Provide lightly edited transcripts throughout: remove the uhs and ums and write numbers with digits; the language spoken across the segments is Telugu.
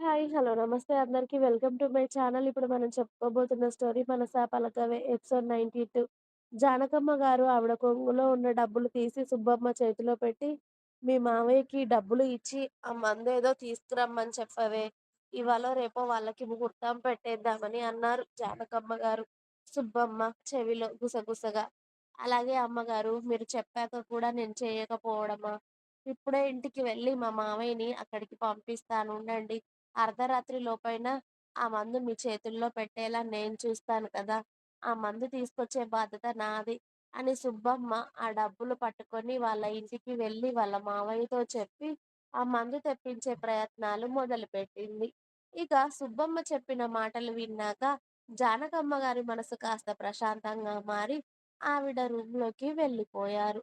హాయ్. హలో. నమస్తే అందరికి. Welcome to my channel. ఇప్పుడు మనం చెప్పుకోబోతున్న స్టోరీ 'మనసా పలకవే' ఎపిసోడ్ 92. జానకమ్మ గారు ఆవిడ కొంగులో ఉన్న డబ్బులు తీసి సుబ్బమ్మ చేతిలో పెట్టి, "మీ మావయ్యకి డబ్బులు ఇచ్చి ఆ మందేదో తీసుకురమ్మని చెప్పవే. ఇవాళో రేపో వాళ్ళకి ముహూర్తం పెట్టేద్దామని" అన్నారు జానకమ్మ గారు సుబ్బమ్మ చెవిలో గుసగుసగా. "అలాగే అమ్మగారు. మీరు చెప్పాక కూడా నేను చేయకపోవడమా? ఇప్పుడే ఇంటికి వెళ్ళి మా మావయ్యని అక్కడికి పంపిస్తాను ఉండండి. అర్ధరాత్రి లోపైన ఆ మందు మీ చేతుల్లో పెట్టేలా నేను చూస్తాను కదా! ఆ మందు తీసుకొచ్చే బాధ్యత నాది" అని సుబ్బమ్మ ఆ డబ్బులు పట్టుకొని వాళ్ళ ఇంటికి వెళ్ళి వాళ్ళ మావయ్యతో చెప్పి ఆ మందు తెప్పించే ప్రయత్నాలు మొదలుపెట్టింది. ఇక సుబ్బమ్మ చెప్పిన మాటలు విన్నాక జానకమ్మ గారి మనసు కాస్త ప్రశాంతంగా మారి ఆవిడ రూమ్‌లోకి వెళ్ళిపోయారు.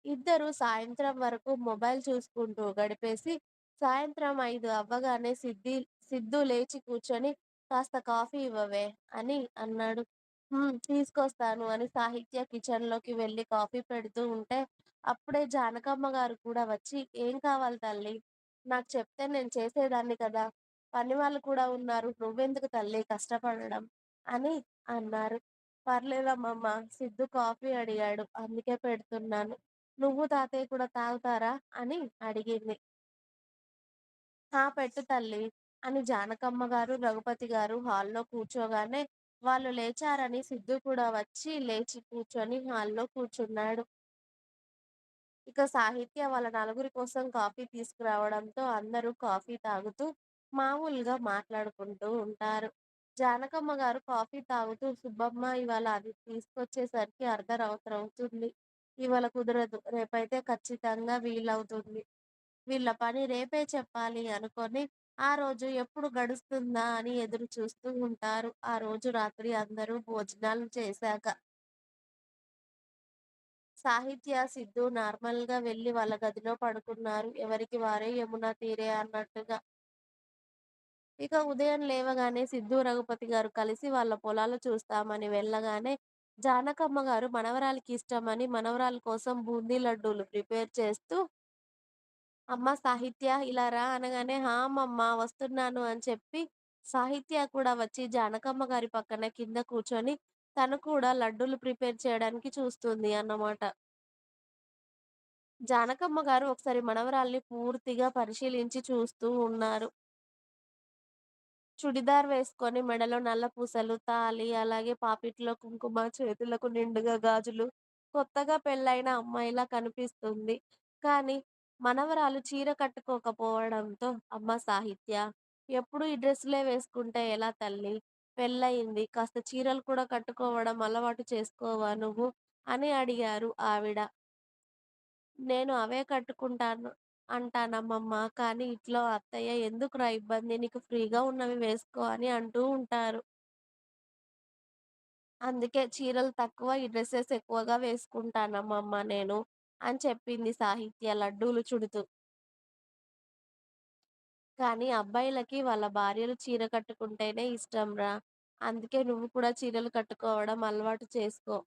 ఇద్దరూ సాయంత్రం వరకు మొబైల్ చూసుకుంటూ గడిపేసి సాయంత్రం 5 అవ్వగానే సిద్ధూ లేచి కూర్చొని "కాస్త కాఫీ ఇవ్వవే" అని అన్నాడు. తీసుకొస్తాను" అని సాహిత్య కిచెన్‌లోకి వెళ్లి కాఫీ పెడుతూ ఉంటే, అప్పుడే జానకమ్మ గారు కూడా వచ్చి "ఏం కావాలి తల్లి? నాకు చెప్తే నేను చేసేదాన్ని కదా! పనివాళ్ళు కూడా ఉన్నారు. నువ్వెందుకు తల్లి కష్టపడడం" అని అన్నారు. "పర్లేదమ్మమ్మ, సిద్ధూ కాఫీ అడిగాడు. అందుకే పెడుతున్నాను. నువ్వు తాతయ్య కూడా తాగుతారా?" అని అడిగింది. "ఆ! పెట్టు తల్లి" అని జానకమ్మ గారు, రఘుపతి గారు హాల్‌లో కూర్చోగానే వాళ్ళు లేచారని సిద్ధూ కూడా వచ్చి లేచి కూర్చొని హాల్‌లో కూర్చున్నాడు. ఇక సాహిత్య వాళ్ళ నలుగురి కోసం కాఫీ తీసుకురావడంతో అందరూ కాఫీ తాగుతూ మామూలుగా మాట్లాడుకుంటూ ఉంటారు. జానకమ్మ గారు కాఫీ తాగుతూ "సుబ్బమ్మ, ఇవాళ అది తీసుకొచ్చేసరికి అర్ధరాత్రవుతుంది. ఇవాళ కుదరదు. రేపైతే ఖచ్చితంగా వీలవుతుంది. వీళ్ళ పని రేపే చెప్పాలి" అనుకొని ఆ రోజు ఎప్పుడు గడుస్తుందా అని ఎదురు చూస్తూ ఉంటారు. ఆ రోజు రాత్రి అందరూ భోజనాలు చేశాక. సాహిత్య, సిద్ధు నార్మల్‌గా వెళ్లి వాళ్ళ గదిలో పడుకున్నారు. ఎవరికి వారే యమునా తీరే అన్నట్టుగా. ఇక ఉదయం లేవగానే సిద్ధు, రఘుపతి గారు కలిసి వాళ్ళ పొలాలు చూస్తామని వెళ్ళగానే, జానకమ్మ గారు మనవరాలికి ఇష్టమని మనవరాలు కోసం బూందీ లడ్డూలు ప్రిపేర్ చేస్తూ, "అమ్మ సాహిత్య ఇలా రా" అనగానే, "హా అమ్మమ్మ వస్తున్నాను" అని చెప్పి సాహిత్య కూడా వచ్చి జానకమ్మ గారి పక్కన కింద కూర్చొని తను కూడా లడ్డూలు ప్రిపేర్ చేయడానికి చూస్తుంది అన్నమాట. జానకమ్మ గారు ఒకసారి మనవరాల్ని పూర్తిగా పరిశీలించి చూస్తూ ఉన్నారు. చుడిదార్ వేసుకొని మెడలో నల్ల పూసలు, తాళి, అలాగే పాపిట్లో కుంకుమ, చేతులకు నిండుగా గాజులు, కొత్తగా పెళ్ళైన అమ్మాయిలా కనిపిస్తుంది. కానీ మనవరాలు చీర కట్టుకోకపోవడంతో, "అమ్మ సాహిత్య, ఎప్పుడూ ఈ డ్రెస్సులే వేసుకుంటే ఎలా తల్లి? పెళ్ళయింది. కాస్త చీరలు కూడా కట్టుకోవడం అలవాటు చేసుకోవా నువ్వు?" అని అడిగారు ఆవిడ. "నేను అవే కట్టుకుంటాను అంటానమ్మమ్మ. కానీ ఇంట్లో అత్తయ్య 'ఎందుకురా ఇబ్బంది? నీకు ఫ్రీగా ఉన్నవి వేసుకో' అని అంటూ ఉంటారు. అందుకే చీరలు తక్కువ, ఈ డ్రెసెస్ ఎక్కువగా వేసుకుంటానమ్మమ్మ నేను" అని చెప్పింది సాహిత్య లడ్డూలు చుడుతూ. "కానీ అబ్బాయిలకి వాళ్ళ భార్యలు చీర కట్టుకుంటేనే ఇష్టంరా. అందుకే నువ్వు కూడా చీరలు కట్టుకోవడం అలవాటు చేసుకో.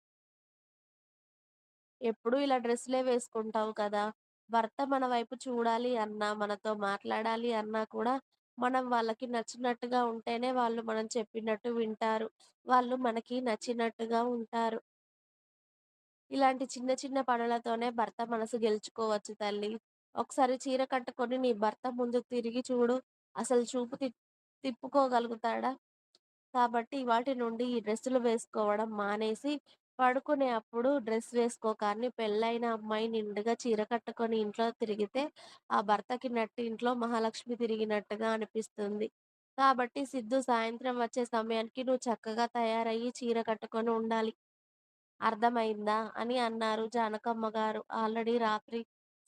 ఎప్పుడూ ఇలా డ్రెస్సులే వేసుకుంటావు కదా! భర్త మన వైపు చూడాలి అన్నా, మనతో మాట్లాడాలి అన్నా కూడా మనం వాళ్ళకి నచ్చినట్టుగా ఉంటేనే వాళ్ళు మనం చెప్పినట్టు వింటారు. వాళ్ళు మనకి నచ్చినట్టుగా ఉంటారు. ఇలాంటి చిన్న చిన్న పనులతోనే భర్త మనసు గెలుచుకోవచ్చు తల్లి. ఒకసారి చీర కట్టుకొని నీ భర్త ముందు తిరిగి చూడు. అసలు చూపు తిప్పుకోగలుగుతాడా? కాబట్టి ఇవాల్టి నుండి ఈ డ్రెస్సులు వేసుకోవడం మానేసి, పడుకునే అప్పుడు డ్రెస్ వేసుకో, కానీ పెళ్ళైన అమ్మాయి నిండుగా చీర కట్టుకొని ఇంట్లో తిరిగితే, ఆ భర్తకి నట్టింట్లో మహాలక్ష్మి తిరిగినట్టుగా అనిపిస్తుంది. కాబట్టి సిద్ధు సాయంత్రం వచ్చే సమయానికి నువ్వు చక్కగా తయారయ్యి చీర కట్టుకొని ఉండాలి. అర్థమైందా?" అని అన్నారు జానకమ్మ గారు. ఆల్రెడీ రాత్రి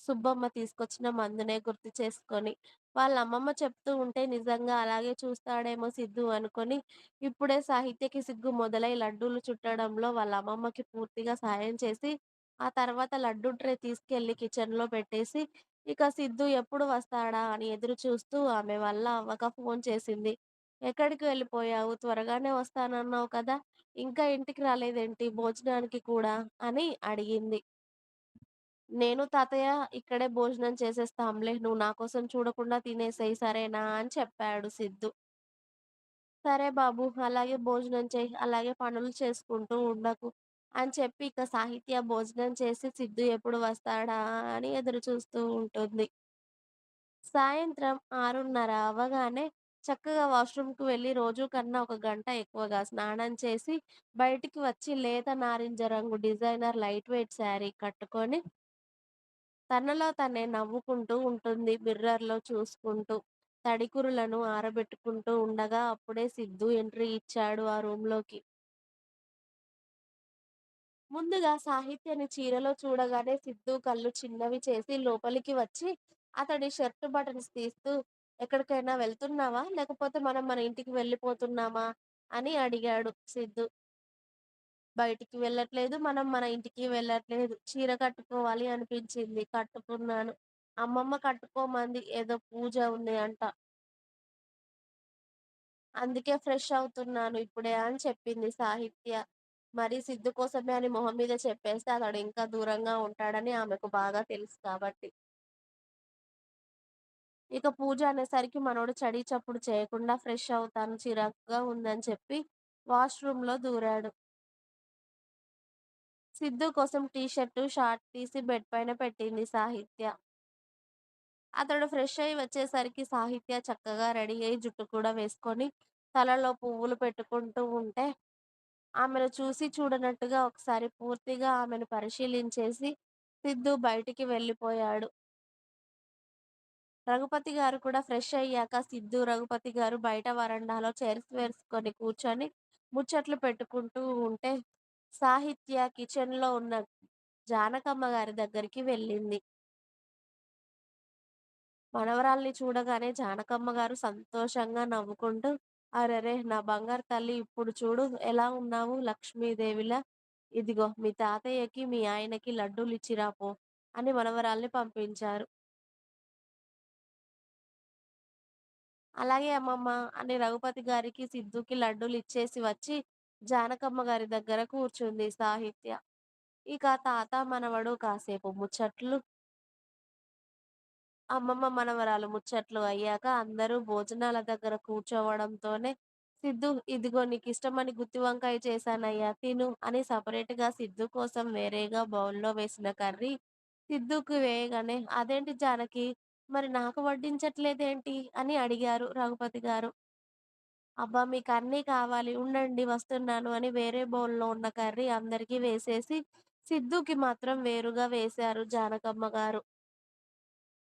సుబ్బమ్మ తీసుకొచ్చిన మందునే గుర్తు చేసుకొని. వాళ్ళ అమ్మమ్మ చెప్తూ ఉంటే నిజంగా అలాగే చూస్తాడేమో సిద్ధు అనుకొని, ఇప్పుడే సాహిత్యకి సిగ్గు మొదలై లడ్డూలు చుట్టడంలో వాళ్ళ అమ్మమ్మకి పూర్తిగా సాయం చేసి, ఆ తర్వాత లడ్డూ ట్రే తీసుకెళ్ళి కిచెన్‌లో పెట్టేసి, ఇక సిద్ధు ఎప్పుడు వస్తాడా అని ఎదురు చూస్తూ ఆమె వల్ల అవ్వక ఫోన్ చేసింది. "ఎక్కడికి వెళ్ళిపోయావు? త్వరగానే వస్తానన్నావు కదా! ఇంకా ఇంటికి రాలేదేంటి భోజనానికి కూడా?" అని అడిగింది. నేను, తాతయ్య ఇక్కడే భోజనం చేసేస్తాంలే. నువ్వు నా కోసం చూడకుండా తినేసేయి సరేనా అని చెప్పాడు సిద్ధు. సరే బాబు అలాగే భోజనం చెయి. అలాగే పనులు చేసుకుంటూ ఉండకు అని చెప్పి ఇక సాహిత్య భోజనం చేసి సిద్ధు ఎప్పుడు వస్తాడా అని ఎదురు చూస్తూ ఉంటుంది. సాయంత్రం 6:30 అవ్వగానే చక్కగా వాష్‌రూమ్‌కి వెళ్లి రోజు కన్నా ఒక గంట ఎక్కువగా స్నానం చేసి, బయటికి వచ్చి లేత నారింజ రంగు డిజైనర్ లైట్ వెయిట్ శారీ కట్టుకొని, తనలో తనే నవ్వుకుంటూ ఉంటుంది మిర్రర్‌లో చూసుకుంటూ. తడికురులను ఆరబెట్టుకుంటూ ఉండగా అప్పుడే సిద్ధు ఎంట్రీ ఇచ్చాడు ఆ రూమ్‌లోకి. ముందుగా సాహిత్యని చీరలో చూడగానే సిద్ధు కళ్ళు చిన్నవి చేసి లోపలికి వచ్చి, అతడి షర్ట్ బటన్స్ తీస్తూ, "ఎక్కడికైనా వెళ్తున్నావా? లేకపోతే మనం మన ఇంటికి వెళ్ళిపోతున్నామా?" అని అడిగాడు సిద్ధు. "బయటికి వెళ్ళట్లేదు. మనం మన ఇంటికి వెళ్ళట్లేదు. చీర కట్టుకోవాలి అనిపించింది. కట్టుకున్నాను. అమ్మమ్మ కట్టుకోమంది. ఏదో పూజ ఉంది అంట. అందుకే ఫ్రెష్ అవుతున్నాను ఇప్పుడే" అని చెప్పింది సాహిత్య. మరి సిద్ధు కోసమే అని మొహం మీద చెప్పేస్తే అతడు ఇంకా దూరంగా ఉంటాడని ఆమెకు బాగా తెలుసు కాబట్టి. ఇక పూజ అనేసరికి మనోడు చడీ చప్పుడు చేయకుండా ఫ్రెష్ అవుతాను చిరాకుగా ఉందని చెప్పి వాష్‌రూమ్‌లో దూరాడు. సిద్ధు కోసం టీ షర్టు, షార్ట్ తీసి బెడ్ పైన పెట్టింది సాహిత్య. అతడు ఫ్రెష్ అయ్యి వచ్చేసరికి సాహిత్య చక్కగా రెడీ అయ్యి జుట్టు కూడా వేసుకొని తలలో పువ్వులు పెట్టుకుంటూ ఉంటే ఆమెను చూసి చూడనట్టుగా ఒకసారి పూర్తిగా ఆమెను పరిశీలించేసి సిద్ధు బయటికి వెళ్ళిపోయాడు. రఘుపతి గారు కూడా ఫ్రెష్ అయ్యాక సిద్ధు, రఘుపతి గారు బయట వరండాలో చైర్స్ వేసుకొని కూర్చొని ముచ్చట్లు పెట్టుకుంటూ ఉంటే, సాహిత్య కిచెన్‌లో ఉన్న జానకమ్మ గారి దగ్గరికి వెళ్ళింది. మనవరాల్ని చూడగానే జానకమ్మ గారు సంతోషంగా నవ్వుకుంటూ, "అరెరే! నా బంగారు తల్లి ఇప్పుడు చూడు ఎలా ఉన్నావు లక్ష్మీదేవిలా. ఇదిగో మీ తాతయ్యకి, మీ ఆయనకి లడ్డూలిచ్చిరా పో" అని మనవరాల్ని పంపించారు. "అలాగే అమ్మమ్మ" అని రఘుపతి గారికి, సిద్ధుకి లడ్డూలిచ్చేసి వచ్చి, జానకమ్మ గారి దగ్గర కూర్చుంది సాహిత్య. ఇక తాత, మనవడు కాసేపు ముచ్చట్లు, అమ్మమ్మ, మనవరాలు ముచ్చట్లు అయ్యాక అందరూ భోజనాల దగ్గర కూర్చోవడంతోనే సిద్ధు, "ఇదిగో నీకిష్టమని గుత్తి వంకాయ చేశానయ్యా తిను" అని సెపరేట్‌గా సిద్ధు కోసం వేరేగా బౌల్‌లో వేసిన కర్రీ సిద్ధుకి వేయగానే, "అదేంటి జానకి మరి నాకు వడ్డించట్లేదేంటి?" అని అడిగారు రఘుపతి గారు. "అబ్బా! మీకన్నీ కావాలి ఉండండి వస్తున్నాను" అని వేరే బౌల్‌లో ఉన్న కర్రీ అందరికీ వేసేసి, సిద్ధుకి మాత్రం వేరుగా వేశారు జానకమ్మ గారు.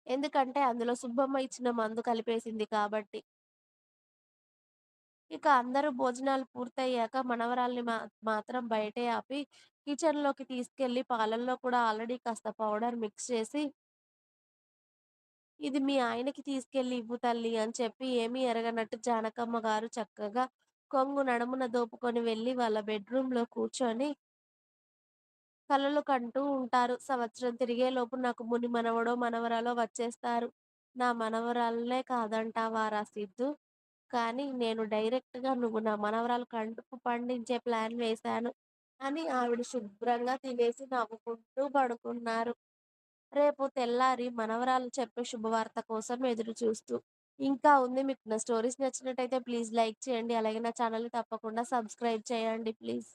ఎందుకంటే అందులో సుబ్బమ్మ ఇచ్చిన మందు కలిపేసింది కాబట్టి. ఇక అందరూ భోజనాలు పూర్తయ్యాక మనవరాల్ని మాత్రం బయటే ఆపి కిచెన్‌లోకి తీసుకెళ్ళి పాలల్లో కూడా ఆల్రెడీ కాస్త పౌడర్ మిక్స్ చేసి, "ఇది మీ ఆయనకి తీసుకెళ్ళి ఇవ్వు తల్లి" అని చెప్పి ఏమీ ఎరగనట్టు జానకమ్మ గారు చక్కగా కొంగు నడుమున దోపుకొని వెళ్లి వాళ్ళ బెడ్‌రూమ్‌లో కూర్చొని కలలు కంటూ ఉంటారు. సంవత్సరం తిరిగేలోపు నాకు ముని మనవడో, మనవరాలో వచ్చేస్తారు. నా మనవరాల్నే కాదంటావారా సిద్ధూ? కానీ నేను డైరెక్ట్‌గా నువ్వు నా మనవరాలు కడుపు పండించే ప్లాన్ వేశాను అని ఆవిడ శుభ్రంగా తినేసి నవ్వుకుంటూ పడుకున్నారు. రేపు తెల్లారి మనవరాలు చెప్పే శుభవార్త కోసం ఎదురు చూస్తూ. ఇంకా ఉంది. మీకు నా స్టోరీస్ నచ్చినట్టయితే ప్లీజ్ లైక్ చేయండి. అలాగే నా ఛానెల్‌ని తప్పకుండా సబ్స్క్రైబ్ చేయండి ప్లీజ్.